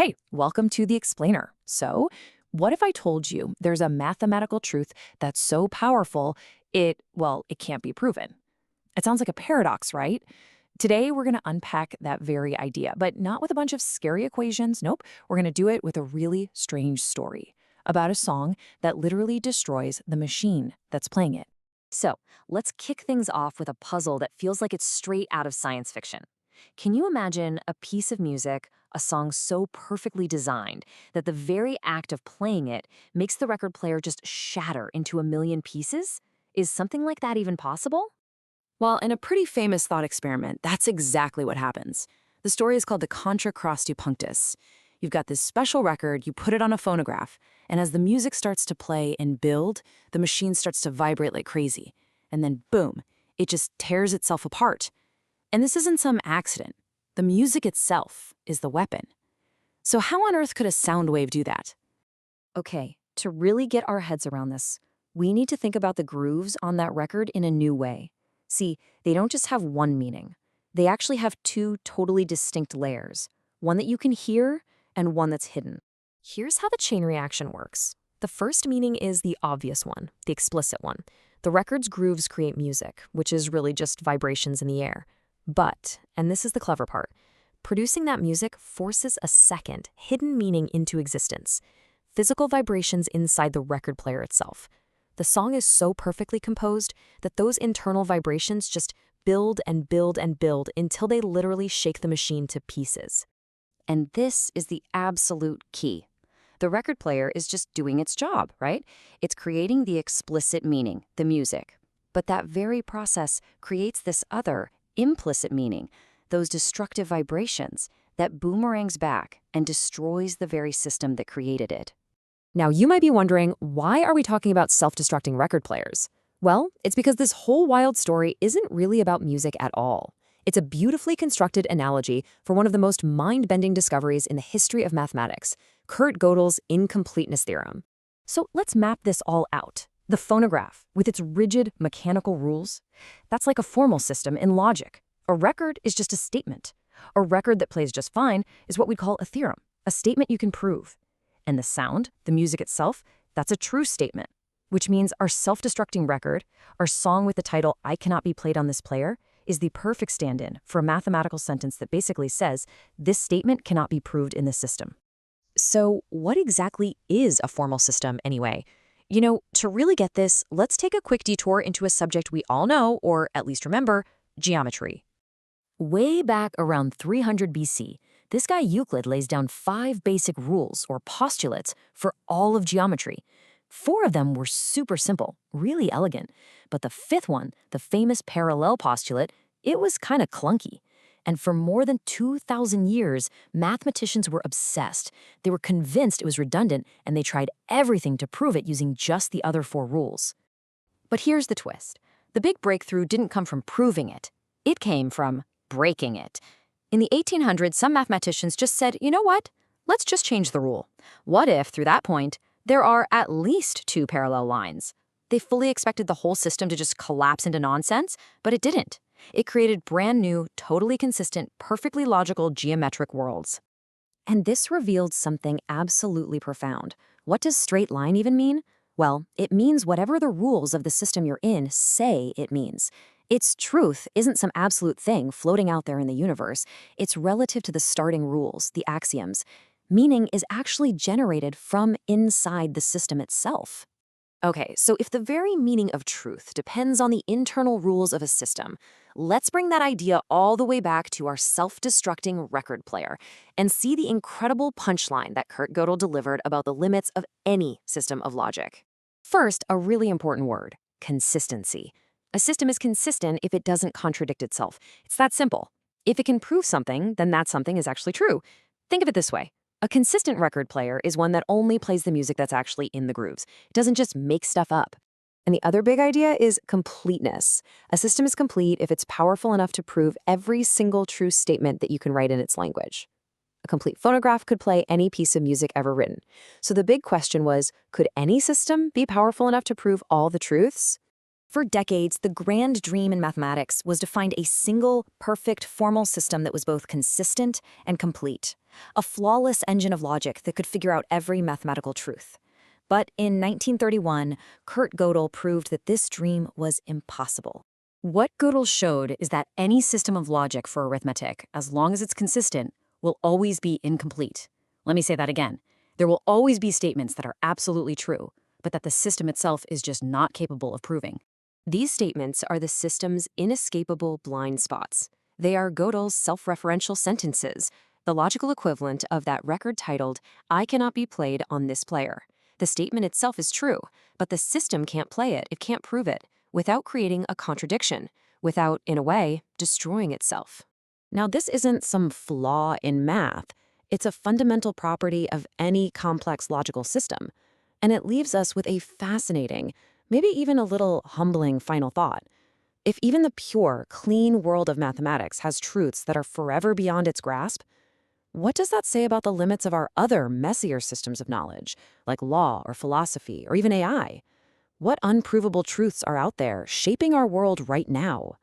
Hey, welcome to The Explainer. So, what if I told you there's a mathematical truth that's so powerful, it can't be proven? It sounds like a paradox, right? Today, we're going to unpack that very idea, but not with a bunch of scary equations. Nope. We're going to do it with a really strange story about a song that literally destroys the machine that's playing it. So, let's kick things off with a puzzle that feels like it's straight out of science fiction. Can you imagine a piece of music, a song so perfectly designed that the very act of playing it makes the record player just shatter into a million pieces? Is something like that even possible? Well, in a pretty famous thought experiment, that's exactly what happens. The story is called the Contra Cross Punctus. You've got this special record, you put it on a phonograph, and as the music starts to play and build, the machine starts to vibrate like crazy. And then boom, it just tears itself apart. And this isn't some accident. The music itself is the weapon. So how on earth could a sound wave do that? Okay, to really get our heads around this, we need to think about the grooves on that record in a new way. See, they don't just have one meaning. They actually have two totally distinct layers, one that you can hear and one that's hidden. Here's how the chain reaction works. The first meaning is the obvious one, the explicit one. The record's grooves create music, which is really just vibrations in the air. But, and this is the clever part, producing that music forces a second, hidden meaning into existence. Physical vibrations inside the record player itself. The song is so perfectly composed that those internal vibrations just build and build and build until they literally shake the machine to pieces. And this is the absolute key. The record player is just doing its job, right? It's creating the explicit meaning, the music. But that very process creates this other, implicit meaning, those destructive vibrations that boomerangs back and destroys the very system that created it. Now, you might be wondering, why are we talking about self-destructing record players? Well, it's because this whole wild story isn't really about music at all. It's a beautifully constructed analogy for one of the most mind-bending discoveries in the history of mathematics, Kurt Gödel's incompleteness theorem. So let's map this all out. The phonograph, with its rigid mechanical rules, that's like a formal system in logic. A record is just a statement. A record that plays just fine is what we call a theorem, a statement you can prove. And the sound, the music itself, that's a true statement, which means our self-destructing record, our song with the title "I Cannot Be Played on This Player," is the perfect stand-in for a mathematical sentence that basically says, this statement cannot be proved in this system. So what exactly is a formal system anyway? You know, to really get this, let's take a quick detour into a subject we all know, or at least remember, geometry. Way back around 300 BC, this guy Euclid lays down 5 basic rules or postulates for all of geometry. 4 of them were super simple, really elegant. But the 5th one, the famous parallel postulate, it was kind of clunky. And for more than 2,000 years, mathematicians were obsessed. They were convinced it was redundant, and they tried everything to prove it using just the other 4 rules. But here's the twist. The big breakthrough didn't come from proving it. It came from breaking it. In the 1800s, some mathematicians just said, you know what? Let's just change the rule. What if, through that point, there are at least 2 parallel lines? They fully expected the whole system to just collapse into nonsense, but it didn't. It created brand new, totally consistent, perfectly logical geometric worlds. And this revealed something absolutely profound. What does straight line even mean? Well, it means whatever the rules of the system you're in say it means. Its truth isn't some absolute thing floating out there in the universe. It's relative to the starting rules, the axioms. Meaning is actually generated from inside the system itself. Okay, so if the very meaning of truth depends on the internal rules of a system, let's bring that idea all the way back to our self-destructing record player and see the incredible punchline that Kurt Gödel delivered about the limits of any system of logic. First, a really important word, consistency. A system is consistent if it doesn't contradict itself. It's that simple. If it can prove something, then that something is actually true. Think of it this way. A consistent record player is one that only plays the music that's actually in the grooves. It doesn't just make stuff up. And the other big idea is completeness. A system is complete if it's powerful enough to prove every single true statement that you can write in its language. A complete phonograph could play any piece of music ever written. So the big question was, could any system be powerful enough to prove all the truths? For decades, the grand dream in mathematics was to find a single, perfect, formal system that was both consistent and complete, a flawless engine of logic that could figure out every mathematical truth. But in 1931, Kurt Gödel proved that this dream was impossible. What Gödel showed is that any system of logic for arithmetic, as long as it's consistent, will always be incomplete. Let me say that again. There will always be statements that are absolutely true, but that the system itself is just not capable of proving. These statements are the system's inescapable blind spots. They are Gödel's self-referential sentences, the logical equivalent of that record titled, "I cannot be played on this player." The statement itself is true, but the system can't play it, it can't prove it, without creating a contradiction, without, in a way, destroying itself. Now, this isn't some flaw in math. It's a fundamental property of any complex logical system. And it leaves us with a fascinating, maybe even a little humbling final thought. If even the pure, clean world of mathematics has truths that are forever beyond its grasp, what does that say about the limits of our other messier systems of knowledge, like law or philosophy or even AI? What unprovable truths are out there shaping our world right now?